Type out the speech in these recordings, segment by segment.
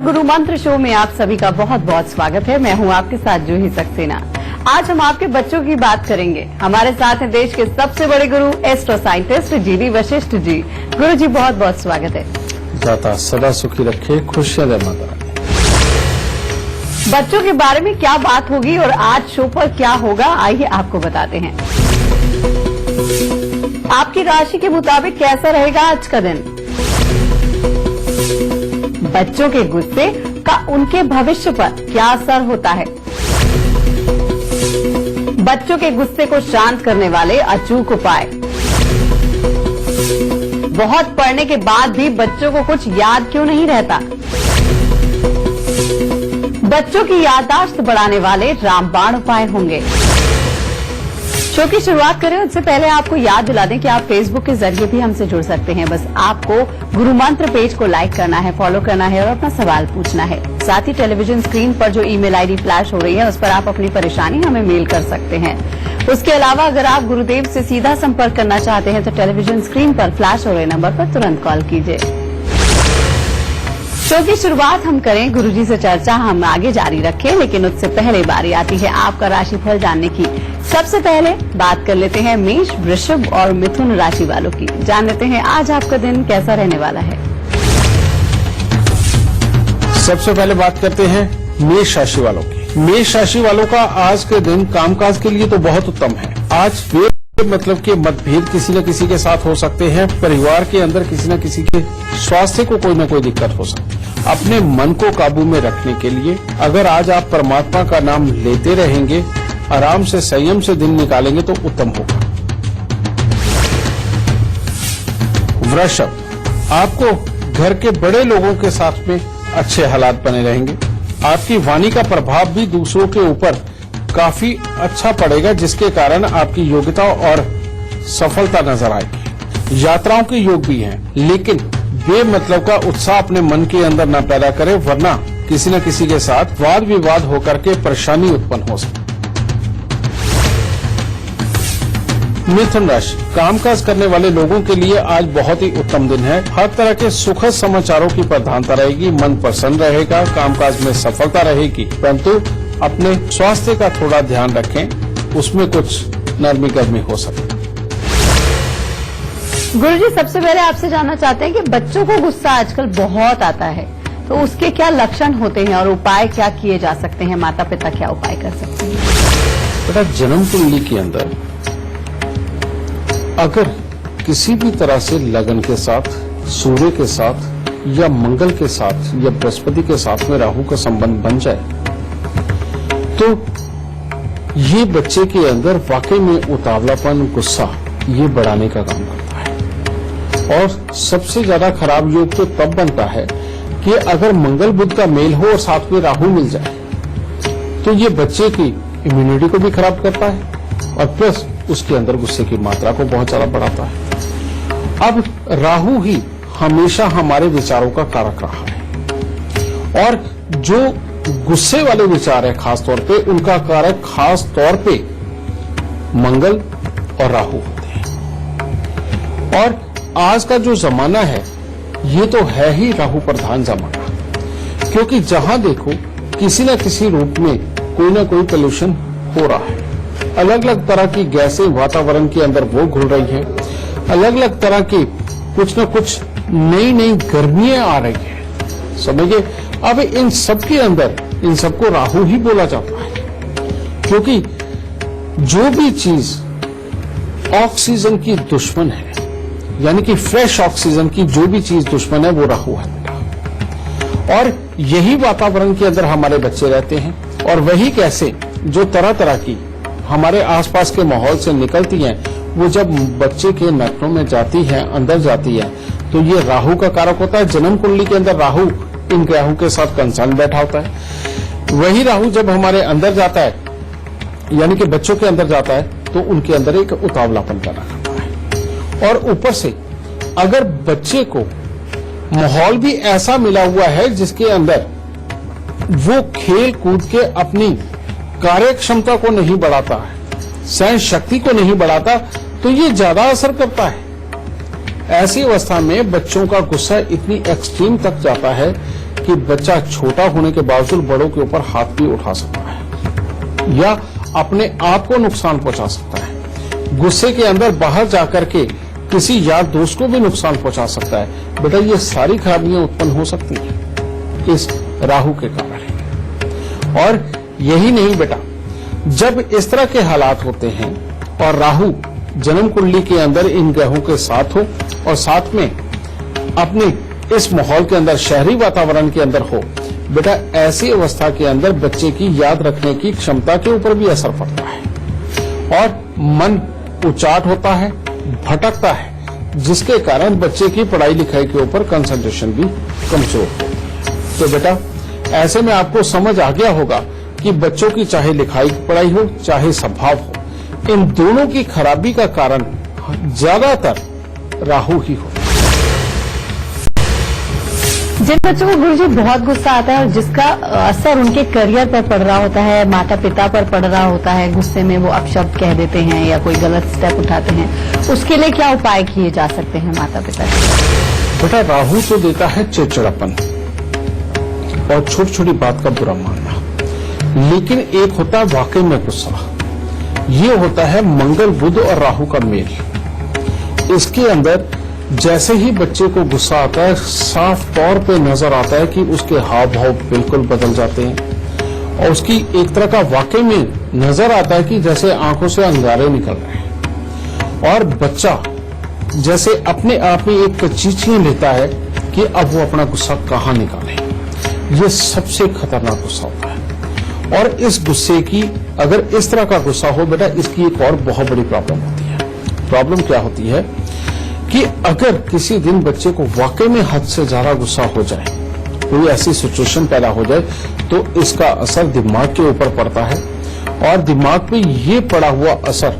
गुरु मंत्र शो में आप सभी का बहुत बहुत स्वागत है। मैं हूं आपके साथ जूही सक्सेना। आज हम आपके बच्चों की बात करेंगे। हमारे साथ हैं देश के सबसे बड़े गुरु astro scientist GD Vashishtha ji. गुरु जी बहुत बहुत स्वागत है। दाता सदा सुखी रखे, खुशियां दे माता। बच्चों के बारे में क्या बात होगी और आज शो पर क्या होगा, आइए आपको बताते हैं। आपकी राशि के मुताबिक कैसा रहेगा आज का दिन। बच्चों के गुस्से का उनके भविष्य पर क्या असर होता है। बच्चों के गुस्से को शांत करने वाले अचूक उपाय। बहुत पढ़ने के बाद भी बच्चों को कुछ याद क्यों नहीं रहता। बच्चों की याददाश्त बढ़ाने वाले रामबाण उपाय होंगे। शो की शुरुआत करें उससे पहले आपको याद दिला दें कि आप फेसबुक के जरिए भी हमसे जुड़ सकते हैं। बस आपको गुरु मंत्र पेज को लाइक करना है, फॉलो करना है और अपना सवाल पूछना है। साथ ही टेलीविजन स्क्रीन पर जो ईमेल आईडी फ्लैश हो रही है उस पर आप अपनी परेशानी हमें मेल कर सकते हैं। उसके अलावा अगर आप गुरुदेव से सीधा संपर्क करना चाहते हैं तो टेलीविजन स्क्रीन पर फ्लैश हो रहे नंबर पर तुरंत कॉल कीजिए। शो की शुरुआत हम करें, गुरुजी से चर्चा हम आगे जारी रखें, लेकिन उससे पहले बारी आती है आपका राशिफल जानने की। सबसे पहले बात कर लेते हैं मेष, वृषभ और मिथुन राशि वालों की। जान लेते हैं आज आपका दिन कैसा रहने वाला है। सबसे पहले बात करते हैं मेष राशि वालों की। मेष राशि वालों का आज के दिन कामकाज के लिए तो बहुत उत्तम है। आज वे मतलब कि मतभेद किसी न किसी के साथ हो सकते हैं। परिवार के अंदर किसी न किसी के स्वास्थ्य को कोई न कोई दिक्कत हो सकती है। अपने मन को काबू में रखने के लिए अगर आज आप परमात्मा का नाम लेते रहेंगे, आराम से संयम से दिन निकालेंगे तो उत्तम होगा। वृषभ, आपको घर के बड़े लोगों के साथ में अच्छे हालात बने रहेंगे। आपकी वाणी का प्रभाव भी दूसरों के ऊपर काफी अच्छा पड़ेगा, जिसके कारण आपकी योग्यता और सफलता नजर आएगी। यात्राओं के योग भी हैं, लेकिन बेमतलब का उत्साह अपने मन के अंदर न पैदा करें, वरना किसी न किसी के साथ वाद विवाद होकर के परेशानी उत्पन्न हो सकती। मिथुन राशि, कामकाज करने वाले लोगों के लिए आज बहुत ही उत्तम दिन है। हर तरह के सुखद समाचारों की प्रधानता रहेगी, मन प्रसन्न रहेगा, कामकाज में सफलता रहेगी, परंतु अपने स्वास्थ्य का थोड़ा ध्यान रखें, उसमें कुछ नरमी गर्मी हो सकती है। गुरुजी, सबसे पहले आपसे जानना चाहते हैं कि बच्चों को गुस्सा आजकल बहुत आता है, तो उसके क्या लक्षण होते हैं और उपाय क्या किए जा सकते हैं। माता पिता क्या उपाय कर सकते हैं। बेटा, जन्म कुंडली के अंदर अगर किसी भी तरह से लगन के साथ, सूर्य के साथ या मंगल के साथ या बृहस्पति के साथ में राहु का संबंध बन जाए तो ये बच्चे के अंदर वाकई में उतावलापन, गुस्सा ये बढ़ाने का काम करता है। और सबसे ज्यादा खराब योग तो तब बनता है कि अगर मंगल बुध का मेल हो और साथ में राहु मिल जाए, तो ये बच्चे की इम्यूनिटी को भी खराब करता है और प्लस उसके अंदर गुस्से की मात्रा को बहुत ज्यादा बढ़ाता है। अब राहु ही हमेशा हमारे विचारों का कारक रहा है और जो गुस्से वाले विचार है खास तौर पे, उनका कारक खास तौर पे मंगल और राहु होते हैं। और आज का जो जमाना है ये तो है ही राहु प्रधान जमाना, क्योंकि जहां देखो किसी न किसी रूप में कोई ना कोई पोल्यूशन हो रहा है। अलग अलग तरह की गैसें वातावरण के अंदर वो घुल रही हैं, अलग अलग तरह की कुछ न कुछ नई नई गर्मियां आ रही हैं, समझिए। अब इन सब के अंदर इन सबको राहु ही बोला जाता है, क्योंकि जो भी चीज ऑक्सीजन की दुश्मन है, यानी कि फ्रेश ऑक्सीजन की जो भी चीज दुश्मन है वो राहु है बेटा। और यही वातावरण के अंदर हमारे बच्चे रहते हैं और वही कैसे जो तरह तरह की हमारे आसपास के माहौल से निकलती हैं, वो जब बच्चे के नखरों में जाती है, अंदर जाती है, तो ये राहु का कारक होता है। जन्म कुंडली के अंदर राहु इन ग्रहों के साथ कंसर्न बैठा होता है। वही राहु जब हमारे अंदर जाता है, यानी कि बच्चों के अंदर जाता है, तो उनके अंदर एक उतावलापन पैदा करता है। और ऊपर से अगर बच्चे को माहौल भी ऐसा मिला हुआ है जिसके अंदर वो खेल कूद के अपनी कार्य क्षमता को नहीं बढ़ाता है, सहन शक्ति को नहीं बढ़ाता, तो ये ज्यादा असर करता है। ऐसी अवस्था में बच्चों का गुस्सा इतनी एक्सट्रीम तक जाता है कि बच्चा छोटा होने के बावजूद बड़ों के ऊपर हाथ भी उठा सकता है या अपने आप को नुकसान पहुंचा सकता है। गुस्से के अंदर बाहर जाकर के किसी यार दोस्त को भी नुकसान पहुंचा सकता है। बेटा ये सारी खराबियां उत्पन्न हो सकती हैं इस राहु के कारण। और यही नहीं बेटा, जब इस तरह के हालात होते हैं और राहु जन्म कुंडली के अंदर इन ग्रहों के साथ हो और साथ में अपने इस माहौल के अंदर शहरी वातावरण के अंदर हो, बेटा ऐसी अवस्था के अंदर बच्चे की याद रखने की क्षमता के ऊपर भी असर पड़ता है और मन उचाट होता है, भटकता है, जिसके कारण बच्चे की पढ़ाई लिखाई के ऊपर कंसंट्रेशन भी कमजोर हो। तो बेटा ऐसे में आपको समझ आ गया होगा कि बच्चों की चाहे लिखाई पढ़ाई हो चाहे स्वभाव हो, इन दोनों की खराबी का कारण ज्यादातर राहु ही हो। जिन बच्चों को गुरुजी बहुत गुस्सा आता है और जिसका असर उनके करियर पर पड़ रहा होता है, माता पिता पर पड़ रहा होता है, गुस्से में वो अपशब्द कह देते हैं या कोई गलत स्टेप उठाते हैं, उसके लिए क्या उपाय किए जा सकते हैं माता पिता के? बेटा राहु तो देता है चिड़चिड़ापन और छोटी छोटी बात का बुरा मानना, लेकिन एक होता है वाकई में गुस्सा। ये होता है मंगल बुध और राहु का मेल। इसके अंदर जैसे ही बच्चे को गुस्सा आता है, साफ तौर पे नजर आता है कि उसके हाव भाव बिल्कुल बदल जाते हैं और उसकी एक तरह का वाकई में नजर आता है कि जैसे आंखों से अंगारे निकल रहे हैं और बच्चा जैसे अपने आप में एक चीखने लेता है कि अब वो अपना गुस्सा कहाँ निकाले। ये सबसे खतरनाक गुस्सा होता है। और इस गुस्से की अगर इस तरह का गुस्सा हो बेटा, इसकी एक और बहुत बड़ी प्रॉब्लम होती है। प्रॉब्लम क्या होती है कि अगर किसी दिन बच्चे को वाकई में हद से ज्यादा गुस्सा हो जाए, कोई ऐसी सिचुएशन पैदा हो जाए, तो इसका असर दिमाग के ऊपर पड़ता है और दिमाग पे ये पड़ा हुआ असर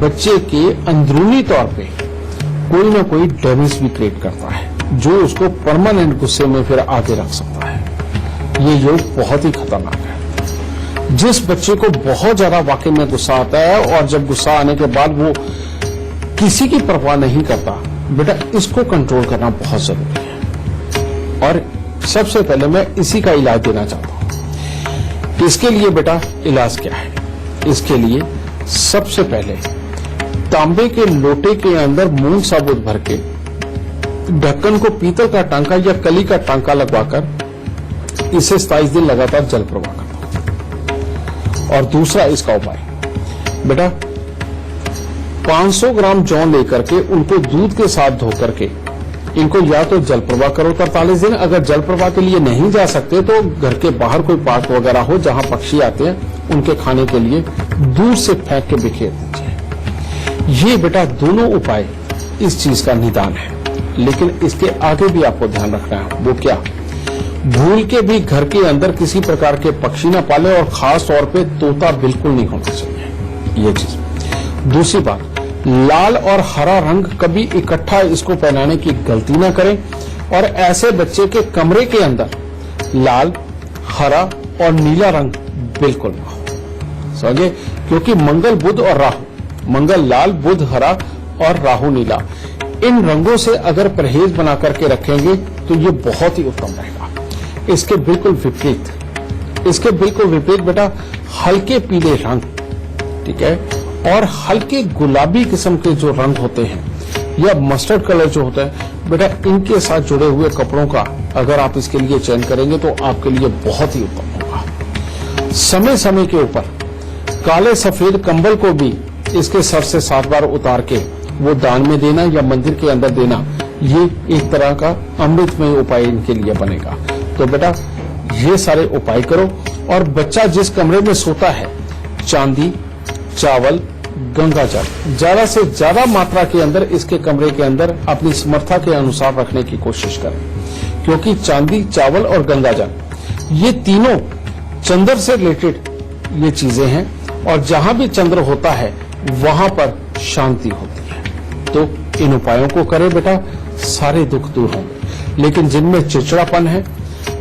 बच्चे के अंदरूनी तौर पे कोई ना कोई डैमेज भी क्रिएट करता है, जो उसको परमानेंट गुस्से में फिर आगे रख सकता है। ये योग बहुत ही खतरनाक है। जिस बच्चे को बहुत ज्यादा वाकई में गुस्सा आता है और जब गुस्सा आने के बाद वो किसी की परवाह नहीं करता, बेटा इसको कंट्रोल करना बहुत जरूरी है। और सबसे पहले मैं इसी का इलाज देना चाहता हूं। इसके लिए बेटा इलाज क्या है? इसके लिए सबसे पहले तांबे के लोटे के अंदर मूंग साबुत भर के ढक्कन को पीतल का टांका या कली का टांका लगवाकर इसे 27 दिन लगातार जल प्रवाह करना। और दूसरा इसका उपाय बेटा 500 ग्राम जौ लेकर के उनको दूध के साथ धो करके इनको या तो जल प्रवाह करो 43 दिन। अगर जल प्रवाह के लिए नहीं जा सकते तो घर के बाहर कोई पार्क वगैरह हो जहां पक्षी आते हैं, उनके खाने के लिए दूर से फेंक के बिखेर दीजिए। ये बेटा दोनों उपाय इस चीज का निदान है। लेकिन इसके आगे भी आपको ध्यान रखना है। वो क्या? भूल के भी घर के अंदर किसी प्रकार के पक्षी ना पाले और खास तौर पे तोता बिल्कुल नहीं होना चाहिए, ये चीज। दूसरी बात, लाल और हरा रंग कभी इकट्ठा इसको पहनाने की गलती ना करें और ऐसे बच्चे के कमरे के अंदर लाल, हरा और नीला रंग बिल्कुल ना हो, समझे? क्योंकि मंगल बुध और राहु, मंगल लाल, बुध हरा और राहु नीला, इन रंगों से अगर परहेज बना करके रखेंगे तो ये बहुत ही उत्तम रहेगा। इसके बिल्कुल विपरीत बेटा हल्के पीले रंग, ठीक है, और हल्के गुलाबी किस्म के जो रंग होते हैं या मस्टर्ड कलर जो होता है बेटा, इनके साथ जुड़े हुए कपड़ों का अगर आप इसके लिए चयन करेंगे तो आपके लिए बहुत ही उत्तम होगा। समय समय के ऊपर काले सफेद कंबल को भी इसके सर से 7 बार उतार के वो दान में देना या मंदिर के अंदर देना, ये एक तरह का अमृतमय उपाय इनके लिए बनेगा। तो बेटा ये सारे उपाय करो। और बच्चा जिस कमरे में सोता है, चांदी, चावल, गंगाजल ज्यादा से ज्यादा मात्रा के अंदर इसके कमरे के अंदर अपनी समर्था के अनुसार रखने की कोशिश करें, क्योंकि चांदी, चावल और गंगाजल ये तीनों चंद्र से रिलेटेड ये चीजें हैं और जहां भी चंद्र होता है वहां पर शांति होती है। तो इन उपायों को करें बेटा, सारे दुख दूर होंगे। लेकिन जिनमें चिड़चिड़ापन है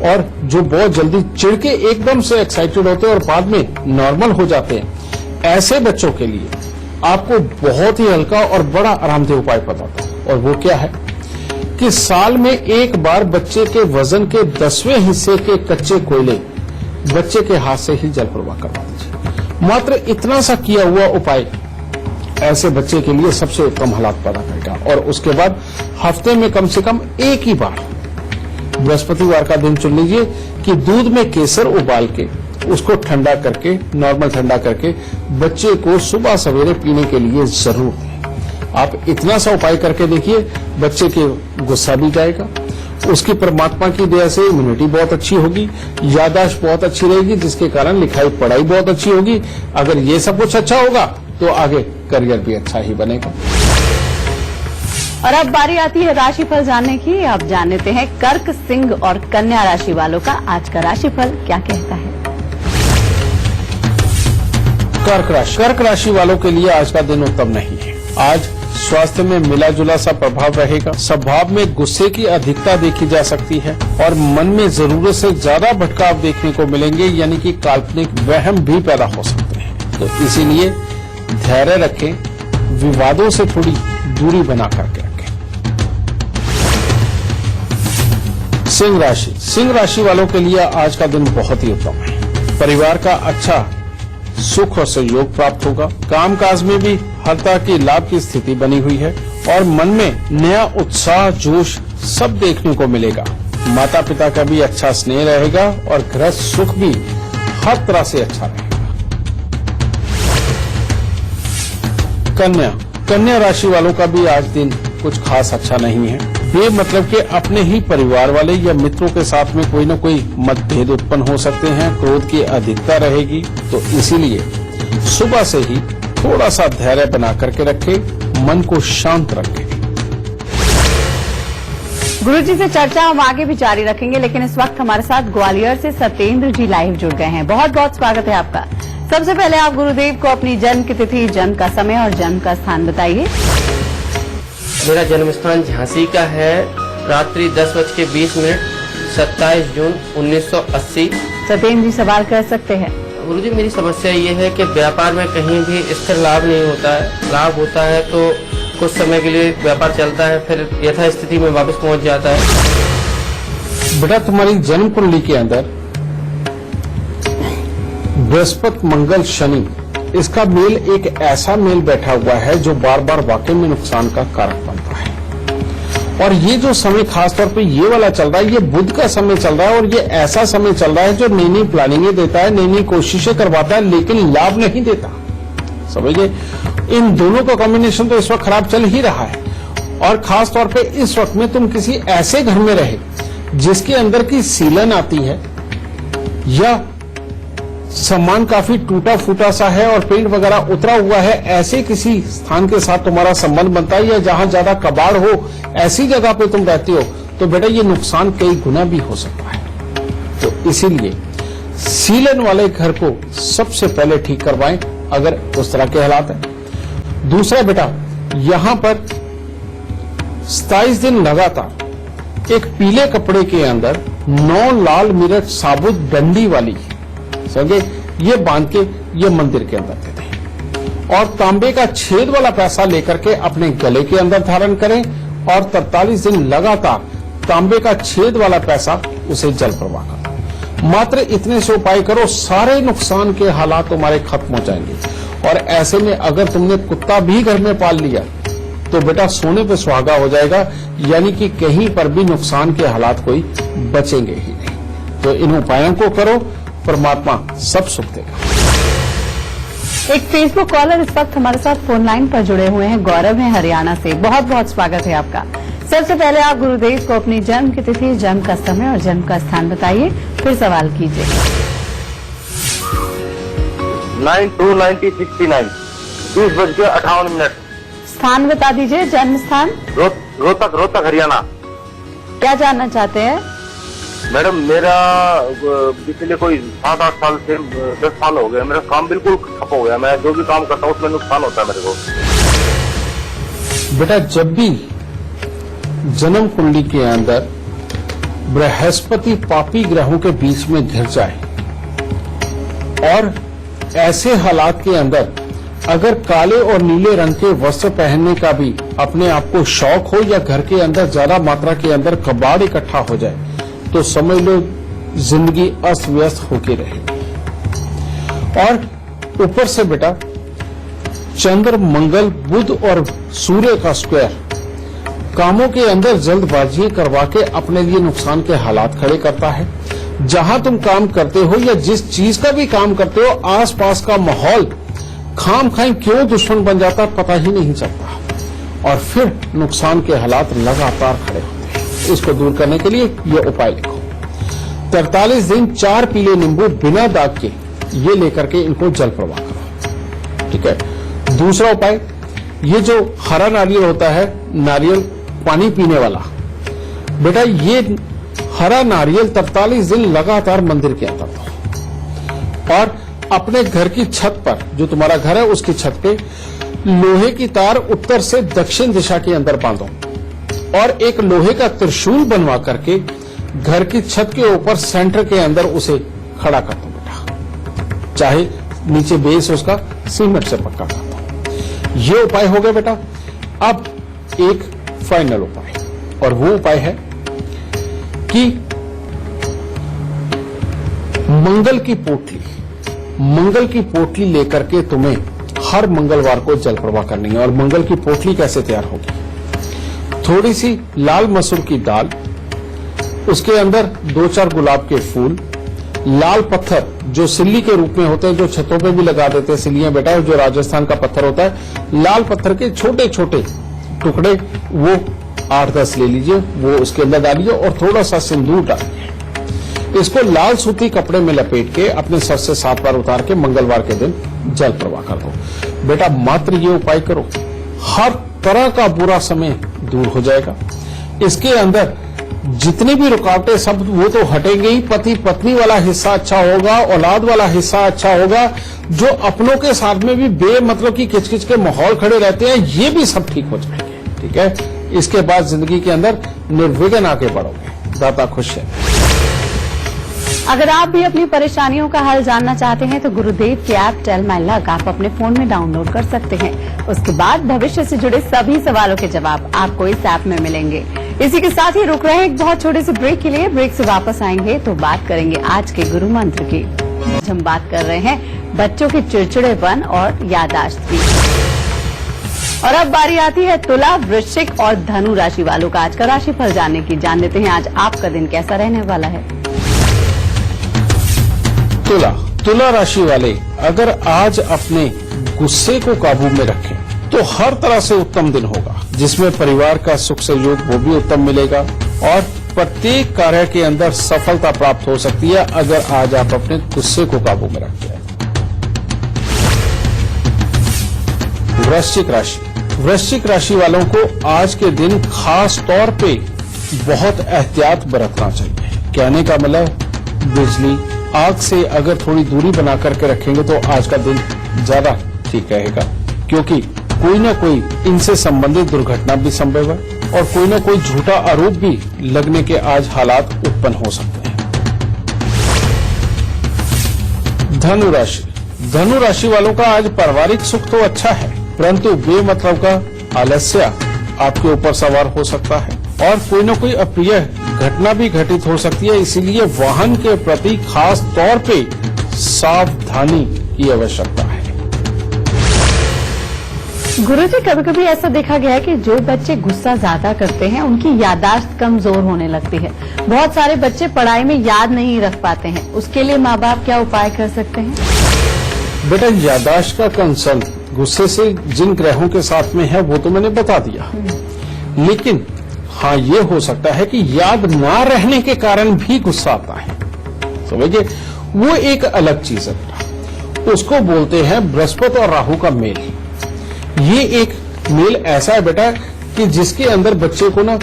और जो बहुत जल्दी चिढ़ के एकदम से एक्साइटेड होते हैं और बाद में नॉर्मल हो जाते हैं, ऐसे बच्चों के लिए आपको बहुत ही हल्का और बड़ा आरामदेह उपाय बताता हूं। और वो क्या है? कि साल में एक बार बच्चे के वजन के 10वें हिस्से के कच्चे कोयले बच्चे के हाथ से ही जल प्रवाह करवा दीजिए। मात्र इतना सा किया हुआ उपाय ऐसे बच्चे के लिए सबसे उत्तम हालात पैदा करेगा। और उसके बाद हफ्ते में कम से कम एक ही बार बृहस्पतिवार का दिन चुन लीजिए कि दूध में केसर उबाल के उसको ठंडा करके, नॉर्मल ठंडा करके बच्चे को सुबह सवेरे पीने के लिए जरूर दें। आप इतना सा उपाय करके देखिए, बच्चे के गुस्सा भी जाएगा, उसकी परमात्मा की दया से इम्यूनिटी बहुत अच्छी होगी, याददाश्त बहुत अच्छी रहेगी, जिसके कारण लिखाई पढ़ाई बहुत अच्छी होगी। अगर ये सब कुछ अच्छा होगा तो आगे करियर भी अच्छा ही बनेगा। और अब बारी आती है राशिफल जानने की। आप जान लेते हैं कर्क, सिंह और कन्या राशि वालों का आज का राशिफल क्या कहता है। कर्क राशि वालों के लिए आज का दिन उत्तम नहीं है। आज स्वास्थ्य में मिला जुला सा प्रभाव रहेगा। स्वभाव में गुस्से की अधिकता देखी जा सकती है और मन में जरूरत से ज्यादा भटकाव देखने को मिलेंगे, यानी कि काल्पनिक वहम भी पैदा हो सकते हैं। तो इसीलिए धैर्य रखें, विवादों से थोड़ी दूरी बना करके रखें। सिंह राशि वालों के लिए आज का दिन बहुत ही उत्तम है। परिवार का अच्छा सुख और सहयोग प्राप्त होगा। कामकाज में भी हर तरह की लाभ की स्थिति बनी हुई है और मन में नया उत्साह, जोश सब देखने को मिलेगा। माता पिता का भी अच्छा स्नेह रहेगा और गृहस्थ सुख भी हर तरह से अच्छा रहेगा। कन्या राशि वालों का भी आज दिन कुछ खास अच्छा नहीं है। बेमतलब के अपने ही परिवार वाले या मित्रों के साथ में कोई न कोई मतभेद उत्पन्न हो सकते हैं। क्रोध की अधिकता रहेगी, तो इसीलिए सुबह से ही थोड़ा सा धैर्य बना करके रखें, मन को शांत रखें। गुरुजी से चर्चा हम आगे भी जारी रखेंगे, लेकिन इस वक्त हमारे साथ ग्वालियर से सत्येंद्र जी लाइव जुड़ गए हैं। बहुत बहुत स्वागत है आपका। सबसे पहले आप गुरुदेव को अपनी जन्म की तिथि, जन्म का समय और जन्म का स्थान बताइए। मेरा जन्म स्थान झांसी का है। रात्रि 10:20 27 जून 1980। सत्येंद्र जी सवाल कर सकते हैं। गुरुजी, मेरी समस्या ये है कि व्यापार में कहीं भी स्थिर लाभ नहीं होता है। लाभ होता है तो कुछ समय के लिए व्यापार चलता है, फिर यथास्थिति में वापस पहुंच जाता है। बेटा, तुम्हारी जन्म कुंडली के अंदर बृहस्पति, मंगल, शनि, इसका मेल एक ऐसा मेल बैठा हुआ है जो बार बार वाकई में नुकसान का कारक बनता है। और ये जो समय खासतौर पे ये वाला चल रहा है, ये बुध का समय चल रहा है और ये ऐसा समय चल रहा है जो नई नई प्लानिंगें देता है, नई नई कोशिशें करवाता है, लेकिन लाभ नहीं देता। समझिए, इन दोनों का कॉम्बिनेशन तो इस वक्त खराब चल ही रहा है। और खासतौर पे इस वक्त में तुम किसी ऐसे घर में रहे जिसके अंदर की सीलन आती है या सामान काफी टूटा फूटा सा है और पेंट वगैरह उतरा हुआ है, ऐसे किसी स्थान के साथ तुम्हारा संबंध बनता है, या जहां ज्यादा कबाड़ हो ऐसी जगह पे तुम रहते हो, तो बेटा ये नुकसान कई गुना भी हो सकता है। तो इसीलिए सीलन वाले घर को सबसे पहले ठीक करवाएं अगर उस तरह के हालात है। दूसरा बेटा, यहां पर 27 दिन लगातार एक पीले कपड़े के अंदर 9 लाल मिर्च साबुत डंडी वाली समझे, ये बांध के ये मंदिर के अंदर दे दें और तांबे का छेद वाला पैसा लेकर के अपने गले के अंदर धारण करें और 43 दिन लगातार तांबे का छेद वाला पैसा उसे जल प्रवाह करो। मात्र इतने से उपाय करो, सारे नुकसान के हालात तुम्हारे खत्म हो जाएंगे। और ऐसे में अगर तुमने कुत्ता भी घर में पाल लिया तो बेटा सोने पे सुहागा हो जाएगा, यानी कि कहीं पर भी नुकसान के हालात कोई बचेंगे ही नहीं। तो इन उपायों को करो, परमात्मा सब सुख देगा। एक फेसबुक कॉलर इस वक्त हमारे साथ फोन लाइन पर जुड़े हुए हैं। गौरव है हरियाणा से। बहुत बहुत स्वागत है आपका। सबसे पहले आप गुरुदेव को अपनी जन्म की तिथि, जन्म का समय और जन्म का स्थान बताइए, फिर सवाल कीजिए। 9/2/1969 20:58। स्थान बता दीजिए। जन्म स्थान रोहतक हरियाणा। क्या जानना चाहते हैं? मैडम, मेरा पिछले कोई 7-8 साल से 10 साल हो गए, मेरा काम बिल्कुल ठप हो गया। मैं जो भी काम करता हूँ उसमें नुकसान होता है मेरे को। बेटा, जब भी जन्म कुंडली के अंदर बृहस्पति पापी ग्रहों के बीच में घिर जाए और ऐसे हालात के अंदर अगर काले और नीले रंग के वस्त्र पहनने का भी अपने आप को शौक हो या घर के अंदर ज्यादा मात्रा के अंदर कबाड़ इकट्ठा हो जाए तो समझ लो जिंदगी अस्त व्यस्त होके रहेगी। और ऊपर से बेटा चंद्र, मंगल, बुध और सूर्य का स्क्वायर कामों के अंदर जल्दबाजी करवा के अपने लिए नुकसान के हालात खड़े करता है। जहां तुम काम करते हो या जिस चीज का भी काम करते हो, आसपास का माहौल खाम खाई क्यों दुश्मन बन जाता है पता ही नहीं चलता और फिर नुकसान के हालात लगातार खड़े होते हैं। इसको दूर करने के लिए ये उपाय लिखो। 43 दिन 4 पीले नींबू बिना दाग के ये लेकर के इनको जल प्रवाह करो। ठीक है। दूसरा उपाय, ये जो हरा नारियल होता है, नारियल पानी पीने वाला, बेटा ये हरा नारियल 43 दिन लगातार मंदिर के अंदर दो और अपने घर की छत पर, जो तुम्हारा घर है उसकी छत पे लोहे की तार उत्तर से दक्षिण दिशा के अंदर बांधो और एक लोहे का त्रिशूल बनवा करके घर की छत के ऊपर सेंटर के अंदर उसे खड़ा कर दो बेटा, चाहे नीचे बेस उसका सीमेंट से पक्का कर दो। ये उपाय हो गया बेटा। अब एक फाइनल उपाय, और वो उपाय है कि मंगल की पोटली लेकर के तुम्हें हर मंगलवार को जल प्रवाह करनी है। और मंगल की पोटली कैसे तैयार होगी? थोड़ी सी लाल मसूर की दाल, उसके अंदर 2-4 गुलाब के फूल, लाल पत्थर जो सिल्ली के रूप में होते हैं, जो छतों पे भी लगा देते हैं सिल्लियां बेटा, जो राजस्थान का पत्थर होता है, लाल पत्थर के छोटे छोटे टुकड़े वो 8-10 ले लीजिए, वो उसके अंदर डालिए और थोड़ा सा सिंदूर डालिए। इसको लाल सूती कपड़े में लपेट के अपने सर से 7 बार उतार के मंगलवार के दिन जल प्रवाह कर दो बेटा। मात्र ये उपाय करो, हर तरह का बुरा समय दूर हो जाएगा। इसके अंदर जितनी भी रुकावटें सब वो तो हटेंगे ही, पति पत्नी वाला हिस्सा अच्छा होगा, औलाद वाला हिस्सा अच्छा होगा, जो अपनों के साथ में भी बेमतलब की किचकिच के माहौल खड़े रहते हैं ये भी सब ठीक हो जाएंगे। ठीक है। इसके बाद जिंदगी के अंदर निर्विघ्न आगे बढ़ोगे। दाता खुश है। अगर आप भी अपनी परेशानियों का हल जानना चाहते हैं तो गुरुदेव की ऐप टेल माई लक आप अपने फोन में डाउनलोड कर सकते हैं। उसके बाद भविष्य से जुड़े सभी सवालों के जवाब आपको इस ऐप में मिलेंगे। इसी के साथ ही रुक रहे हैं एक बहुत छोटे से ब्रेक के लिए। ब्रेक से वापस आएंगे तो बात करेंगे आज के गुरु मंत्र की। हम बात कर रहे हैं बच्चों के चिड़चिड़ेपन और याददाश्त की। और अब बारी आती है तुला, वृश्चिक और धनु राशि वालों का आज का राशिफल जानने की। जान लेते हैं आज आपका दिन कैसा रहने वाला है। तुला राशि वाले अगर आज अपने गुस्से को काबू में रखें तो हर तरह से उत्तम दिन होगा, जिसमें परिवार का सुख सहयोग वो भी उत्तम मिलेगा और प्रत्येक कार्य के अंदर सफलता प्राप्त हो सकती है अगर आज आप अपने गुस्से को काबू में रखते हैं। वृश्चिक राशि वालों को आज के दिन खास तौर पे बहुत एहतियात बरतना चाहिए। कहने का मतलब बिजली, आग से अगर थोड़ी दूरी बना करके रखेंगे तो आज का दिन ज्यादा ठीक रहेगा, क्योंकि कोई ना कोई इनसे संबंधित दुर्घटना भी संभव है और कोई ना कोई झूठा आरोप भी लगने के आज हालात उत्पन्न हो सकते हैं। धनु राशि वालों का आज पारिवारिक सुख तो अच्छा है, परंतु बेमतलब का आलस्य आपके ऊपर सवार हो सकता है और कोई न कोई अप्रिय घटना भी घटित हो सकती है। इसीलिए वाहन के प्रति खास तौर पे सावधानी की आवश्यकता है। गुरुजी, कभी कभी ऐसा देखा गया है कि जो बच्चे गुस्सा ज्यादा करते हैं उनकी याददाश्त कमजोर होने लगती है। बहुत सारे बच्चे पढ़ाई में याद नहीं रख पाते हैं, उसके लिए माँ बाप क्या उपाय कर सकते हैं? बेटा, याददाश्त का कंसर्न गुस्से से जिन ग्रहों के साथ में है वो तो मैंने बता दिया, लेकिन हाँ ये हो सकता है कि याद ना रहने के कारण भी गुस्सा आता है। समझिए, वो एक अलग चीज है। उसको बोलते हैं बृहस्पति और राहु का मेल। ये एक मेल ऐसा है बेटा कि जिसके अंदर बच्चे को ना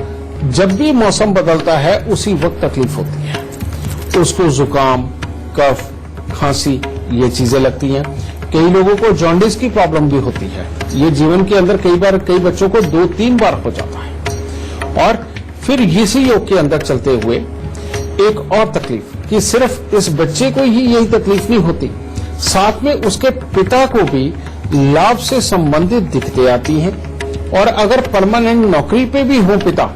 जब भी मौसम बदलता है उसी वक्त तकलीफ होती है। उसको जुकाम, कफ, खांसी ये चीजें लगती हैं। कई लोगों को जॉन्डिस की प्रॉब्लम भी होती है। ये जीवन के अंदर कई बच्चों को 2-3 बार हो जाता है। और फिर इसी योग के अंदर चलते हुए एक और तकलीफ कि सिर्फ इस बच्चे को ही यही तकलीफ नहीं होती, साथ में उसके पिता को भी लाभ से संबंधित दिक्कतें आती हैं। और अगर परमानेंट नौकरी पे भी हो पिता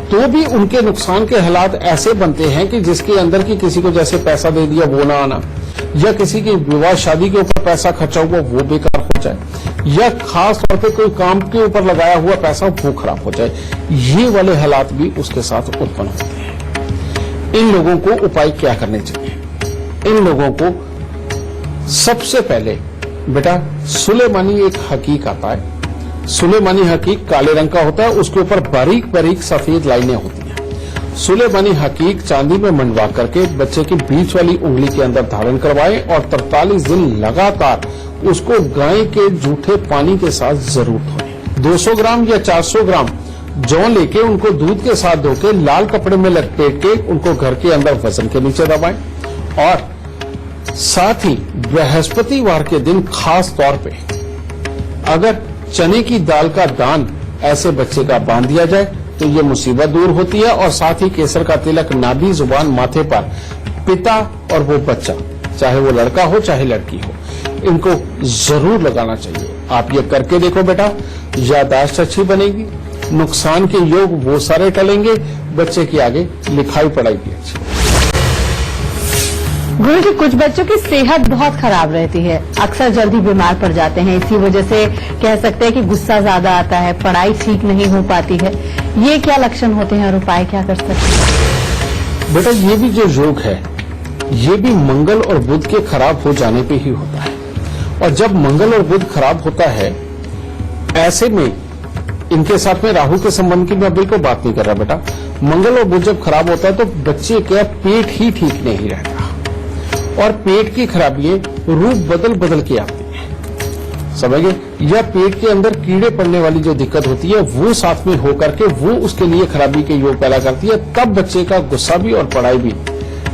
तो भी उनके नुकसान के हालात ऐसे बनते हैं कि जिसके अंदर की किसी को जैसे पैसा दे दिया वो ना आना, या किसी की विवाह शादी के ऊपर पैसा खर्चा हुआ वो बेकार हो जाए, या खास तौर पे कोई काम के ऊपर लगाया हुआ पैसा वो खराब हो जाए। ये वाले हालात भी उसके साथ उत्पन्न होते हैं। इन लोगों को उपाय क्या करने चाहिए? इन लोगों को सबसे पहले बेटा सुलेमानी एक हकीक आता है। सुलेमानी हकीक काले रंग का होता है, उसके ऊपर बारीक बारीक सफेद लाइनें होती हैं। सुलेमानी हकीक चांदी में मंडवा करके बच्चे की बीच वाली उंगली के अंदर धारण करवाएं और 43 दिन लगातार उसको गाय के जूठे पानी के साथ जरूर धोएं। 200 ग्राम या 400 ग्राम जौ लेके उनको दूध के साथ धोके लाल कपड़े में लपेट के उनको घर के अंदर वजन के नीचे दबाएं। और साथ ही बृहस्पतिवार के दिन खास तौर पे अगर चने की दाल का दान ऐसे बच्चे का बांध दिया जाए तो ये मुसीबत दूर होती है। और साथ ही केसर का तिलक नाभि, जुबान, माथे पर पिता और वो बच्चा, चाहे वो लड़का हो चाहे लड़की हो, इनको जरूर लगाना चाहिए। आप ये करके देखो बेटा, याददाश्त अच्छी बनेगी, नुकसान के योग वो सारे टलेंगे, बच्चे की आगे लिखाई पढ़ाई भी अच्छी। गुरुजी, कुछ बच्चों की सेहत बहुत खराब रहती है, अक्सर जल्दी बीमार पड़ जाते हैं। इसी वजह से कह सकते हैं कि गुस्सा ज्यादा आता है, पढ़ाई ठीक नहीं हो पाती है। ये क्या लक्षण होते हैं और उपाय क्या कर सकते हैं? बेटा ये भी जो योग है ये भी मंगल और बुध के खराब हो जाने पे ही होता है। और जब मंगल और बुध खराब होता है, ऐसे में इनके साथ में राहु के संबंध की मैं बिल्कुल बात नहीं कर रहा बेटा। मंगल और बुध जब खराब होता है तो बच्चे का पेट ही ठीक नहीं रहता, और पेट की खराबी रूप बदल बदल के आती है, समझ गए? या पेट के अंदर कीड़े पड़ने वाली जो दिक्कत होती है वो साथ में होकर के वो उसके लिए खराबी के योग पैदा करती है। तब बच्चे का गुस्सा भी और पढ़ाई भी,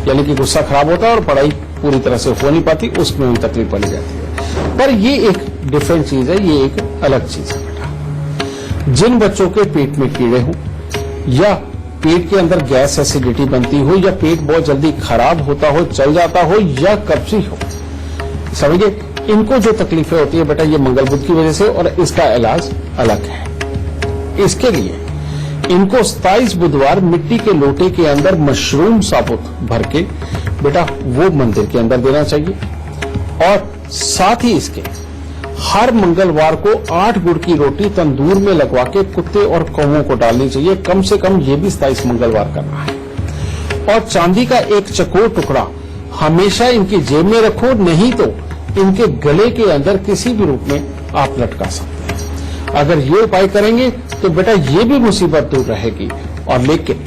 यानी कि गुस्सा खराब होता है और पढ़ाई पूरी तरह से हो नहीं पाती, उसमें भी तकलीफ पड़ जाती है। पर ये एक डिफरेंट चीज है, ये एक अलग चीज है बेटा। जिन बच्चों के पेट में कीड़े हों या पेट के अंदर गैस एसिडिटी बनती हो या पेट बहुत जल्दी खराब होता हो, चल जाता हो या कब्जी हो, समझिए इनको जो तकलीफें होती है बेटा ये मंगल बुध की वजह से, और इसका इलाज अलग है। इसके लिए इनको 27 बुधवार मिट्टी के लोटे के अंदर मशरूम साबुत भर के बेटा वो मंदिर के अंदर देना चाहिए। और साथ ही इसके हर मंगलवार को 8 गुड़ की रोटी तंदूर में लगवा के कुत्ते और कौवों को डालनी चाहिए। कम से कम ये भी 27 मंगलवार करना है। और चांदी का एक चकोर टुकड़ा हमेशा इनकी जेब में रखो, नहीं तो इनके गले के अंदर किसी भी रूप में आप लटका सकते हैं। अगर ये उपाय करेंगे तो बेटा ये भी मुसीबत दूर रहेगी। और लेकिन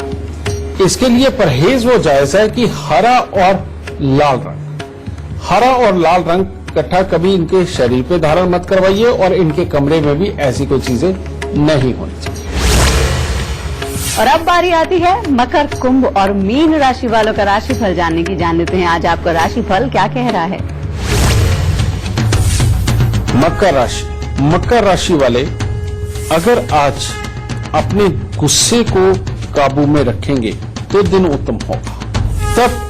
इसके लिए परहेज वो जायज है कि हरा और लाल रंग इकट्ठा कभी इनके शरीर पे धारण मत करवाइए, और इनके कमरे में भी ऐसी कोई चीजें नहीं होनी चाहिए। और अब बारी आती है मकर, कुंभ और मीन राशि वालों का राशिफल जानने की। जान लेते हैं आज आपका राशिफल क्या कह रहा है। मकर राशि वाले अगर आज अपने गुस्से को काबू में रखेंगे तो दिन उत्तम होगा। तब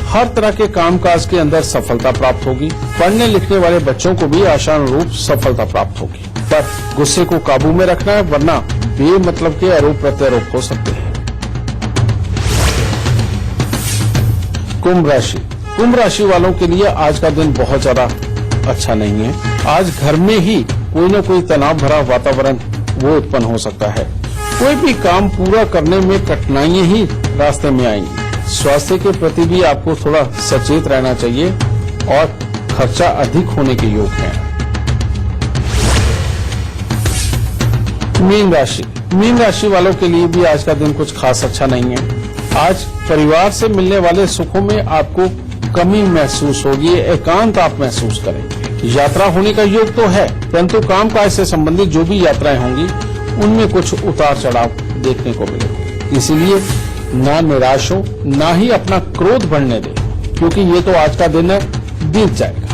हर तरह के कामकाज के अंदर सफलता प्राप्त होगी। पढ़ने लिखने वाले बच्चों को भी आशानुरूप सफलता प्राप्त होगी। पर गुस्से को काबू में रखना है, वरना बेमतलब के आरोप प्रत्यारोप हो सकते हैं। कुंभ राशि वालों के लिए आज का दिन बहुत ज्यादा अच्छा नहीं है। आज घर में ही कोई न कोई तनाव भरा वातावरण वो उत्पन्न हो सकता है। कोई भी काम पूरा करने में कठिनाइयां ही रास्ते में आएंगी। स्वास्थ्य के प्रति भी आपको थोड़ा सचेत रहना चाहिए और खर्चा अधिक होने के योग है। मीन राशि वालों के लिए भी आज का दिन कुछ खास अच्छा नहीं है। आज परिवार से मिलने वाले सुखों में आपको कमी महसूस होगी, एकांत आप महसूस करेंगे। यात्रा होने का योग तो है, परंतु कामकाज से संबंधित जो भी यात्राएं होंगी उनमें कुछ उतार चढ़ाव देखने को मिलेगा। इसीलिए ना निराश हो, ना ही अपना क्रोध बढ़ने दे, क्योंकि ये तो आज का दिन है, बीत जाएगा।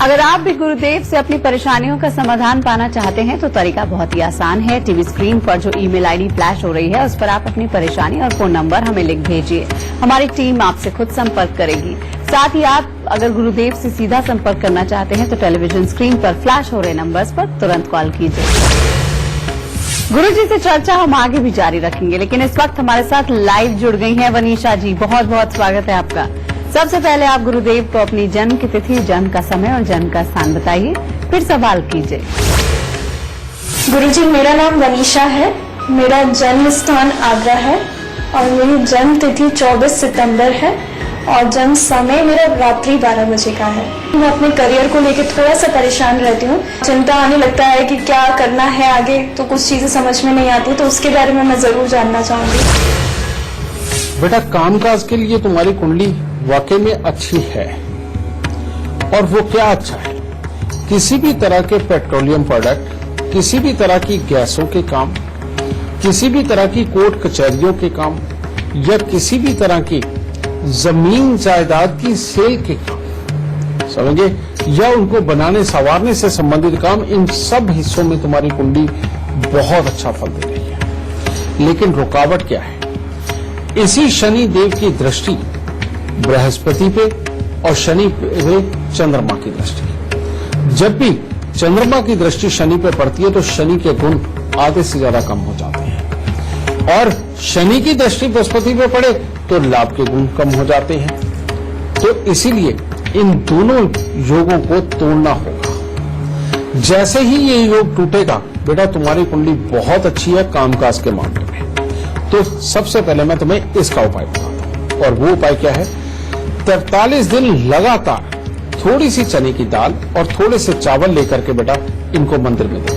अगर आप भी गुरुदेव से अपनी परेशानियों का समाधान पाना चाहते हैं तो तरीका बहुत ही आसान है। टीवी स्क्रीन पर जो ईमेल आईडी फ्लैश हो रही है उस पर आप अपनी परेशानी और फोन नंबर हमें लिख भेजिए। हमारी टीम आपसे खुद संपर्क करेगी। साथ ही आप अगर गुरुदेव से सीधा संपर्क करना चाहते हैं तो टेलीविजन स्क्रीन पर फ्लैश हो रहे नंबर्स पर तुरंत कॉल कीजिए। गुरुजी से चर्चा हम आगे भी जारी रखेंगे, लेकिन इस वक्त हमारे साथ लाइव जुड़ गई हैं वनीशा जी। बहुत बहुत स्वागत है आपका। सबसे पहले आप गुरुदेव को अपनी जन्म की तिथि, जन्म का समय और जन्म का स्थान बताइए, फिर सवाल कीजिए। गुरुजी, मेरा नाम वनीशा है, मेरा जन्म स्थान आगरा है और मेरी जन्म तिथि 24 सितंबर है और जन्म समय मेरा रात्रि 12 बजे का है। मैं अपने करियर को लेकर थोड़ा सा परेशान रहती हूँ। चिंता आने लगता है कि क्या करना है आगे, तो कुछ चीजें समझ में नहीं आती, तो उसके बारे में मैं जरूर जानना चाहूंगी। बेटा, कामकाज के लिए तुम्हारी कुंडली वाकई में अच्छी है। और वो क्या अच्छा है? किसी भी तरह के पेट्रोलियम प्रोडक्ट, किसी भी तरह की गैसों के काम, किसी भी तरह की कोर्ट कचहरियों के काम या किसी भी तरह की जमीन जायदाद की सेल के काम, समझे, या उनको बनाने संवारने से संबंधित काम, इन सब हिस्सों में तुम्हारी कुंडली बहुत अच्छा फल दे रही है। लेकिन रुकावट क्या है? इसी शनि देव की दृष्टि बृहस्पति पे और शनि पे चंद्रमा की दृष्टि। जब भी चंद्रमा की दृष्टि शनि पे पड़ती है तो शनि के गुण आधे से ज्यादा कम हो जाते हैं, और शनि की दृष्टि बृहस्पति पे पड़े तो लाभ के गुण कम हो जाते हैं। तो इसीलिए इन दोनों योगों को तोड़ना होगा। जैसे ही ये योग टूटेगा बेटा, तुम्हारी कुंडली बहुत अच्छी है कामकाज के मामले में। तो सबसे पहले मैं तुम्हें इसका उपाय बताता हूं, और वो उपाय क्या है? 43 दिन लगातार थोड़ी सी चने की दाल और थोड़े से चावल लेकर के बेटा इनको मंदिर में दे दो।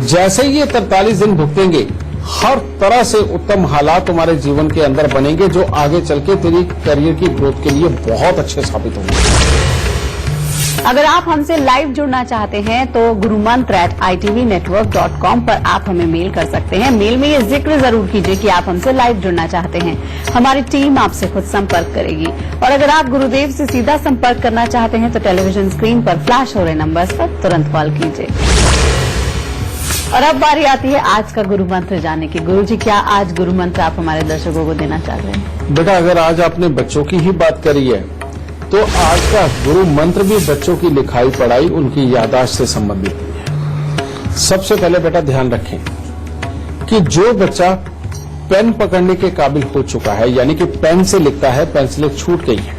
जैसे ही ये 43 दिन भुगतेंगे, हर तरह से उत्तम हालात तुम्हारे जीवन के अंदर बनेंगे, जो आगे चल के तेरी करियर की ग्रोथ के लिए बहुत अच्छे साबित होंगे। अगर आप हमसे लाइव जुड़ना चाहते हैं तो gurumantra@itvnetwork.com पर आप हमें मेल कर सकते हैं। मेल में ये जिक्र जरूर कीजिए कि आप हमसे लाइव जुड़ना चाहते हैं। हमारी टीम आपसे खुद संपर्क करेगी। और अगर आप गुरुदेव से सीधा संपर्क करना चाहते हैं तो टेलीविजन स्क्रीन पर फ्लैश हो रहे नंबर्स पर तुरंत कॉल कीजिए। और अब बारी आती है आज का गुरु मंत्र जानने की। गुरुजी, क्या आज गुरु मंत्र आप हमारे दर्शकों को देना चाह रहे हैं? बेटा, अगर आज आपने बच्चों की ही बात करी है तो आज का गुरु मंत्र भी बच्चों की लिखाई पढ़ाई, उनकी याददाश्त से संबंधित है। सबसे पहले बेटा ध्यान रखें कि जो बच्चा पेन पकड़ने के काबिल हो चुका है, यानी कि पेन से लिखता है, पेंसिलें छूट गई है,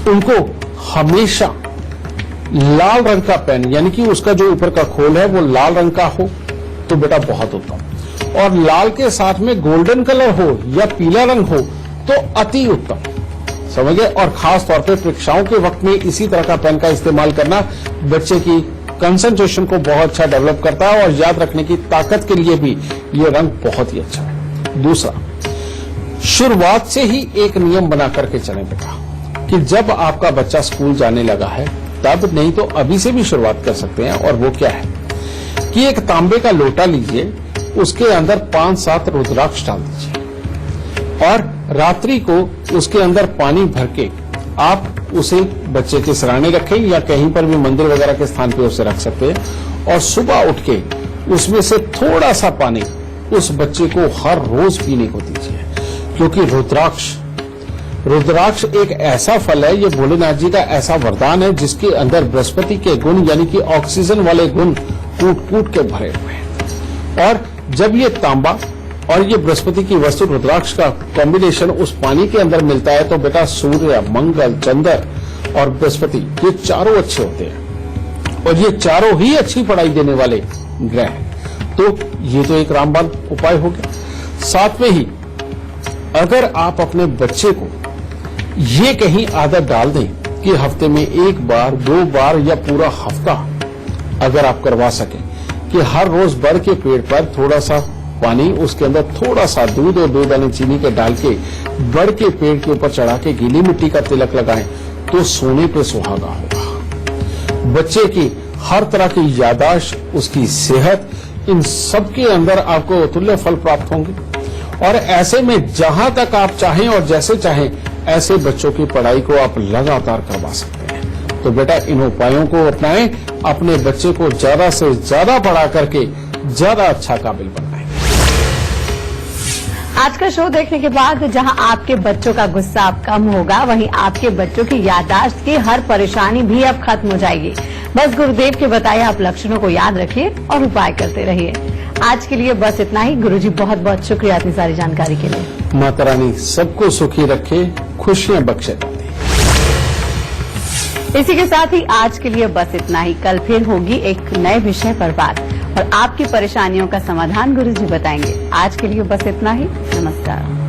उनको हमेशा लाल रंग का पेन, यानी कि उसका जो ऊपर का खोल है वो लाल रंग का हो तो बेटा बहुत उत्तम, और लाल के साथ में गोल्डन कलर हो या पीला रंग हो तो अति उत्तम, समझ गए। और खास तौर पे परीक्षाओं के वक्त में इसी तरह का पेन का इस्तेमाल करना बच्चे की कंसंट्रेशन को बहुत अच्छा डेवलप करता है, और याद रखने की ताकत के लिए भी ये रंग बहुत ही अच्छा है। दूसरा, शुरुआत से ही एक नियम बना करके चले बेटा कि जब आपका बच्चा स्कूल जाने लगा है तब, नहीं तो अभी से भी शुरुआत कर सकते हैं। और वो क्या है कि एक तांबे का लोटा लीजिए, उसके अंदर 5-7 रुद्राक्ष डाल दीजिए और रात्रि को उसके अंदर पानी भर के आप उसे बच्चे के सिरहाने रखें या कहीं पर भी मंदिर वगैरह के स्थान पे उसे रख सकते हैं, और सुबह उठ के उसमें से थोड़ा सा पानी उस बच्चे को हर रोज पीने को दीजिए। क्योंकि रुद्राक्ष एक ऐसा फल है, ये भोलेनाथ जी का ऐसा वरदान है जिसके अंदर बृहस्पति के गुण, यानी कि ऑक्सीजन वाले गुण कूट कूट के भरे हुए हैं। और जब ये तांबा और ये बृहस्पति की वस्तु रुद्राक्ष का कॉम्बिनेशन उस पानी के अंदर मिलता है तो बेटा सूर्य, मंगल, चंद्र और बृहस्पति ये चारों अच्छे होते हैं, और ये चारों ही अच्छी पढ़ाई देने वाले ग्रह हैं। तो ये तो एक रामबाण उपाय हो गया। साथ में ही अगर आप अपने बच्चे को ये कहीं आदत डाल दें कि हफ्ते में 1 बार 2 बार या पूरा हफ्ता अगर आप करवा सकें कि हर रोज बड़ के पेड़ पर थोड़ा सा पानी, उसके अंदर थोड़ा सा दूध और 2 दाने चीनी के डाल के बड़ के पेड़ के ऊपर चढ़ा के गीली मिट्टी का तिलक लगाएं तो सोने पे सुहागा होगा। बच्चे की हर तरह की याददाश्त, उसकी सेहत, इन सब के अंदर आपको अतुल्य फल प्राप्त होंगे। और ऐसे में जहां तक आप चाहें और जैसे चाहें ऐसे बच्चों की पढ़ाई को आप लगातार करवा सकते हैं। तो बेटा इन उपायों को अपनाएं, अपने बच्चे को ज्यादा से ज्यादा पढ़ा करके ज्यादा अच्छा काबिल बनाएं। आज का शो देखने के बाद जहां आपके बच्चों का गुस्सा अब कम होगा, वहीं आपके बच्चों की याददाश्त की हर परेशानी भी अब खत्म हो जाएगी। बस गुरुदेव के बताए आप लक्षणों को याद रखिए और उपाय करते रहिए। आज के लिए बस इतना ही। गुरुजी बहुत बहुत शुक्रिया इतनी सारी जानकारी के लिए। माता रानी सबको सुखी रखे, खुशियां बख्शे। इसी के साथ ही आज के लिए बस इतना ही। कल फिर होगी एक नए विषय पर बात और आपकी परेशानियों का समाधान गुरुजी बताएंगे। आज के लिए बस इतना ही। नमस्कार।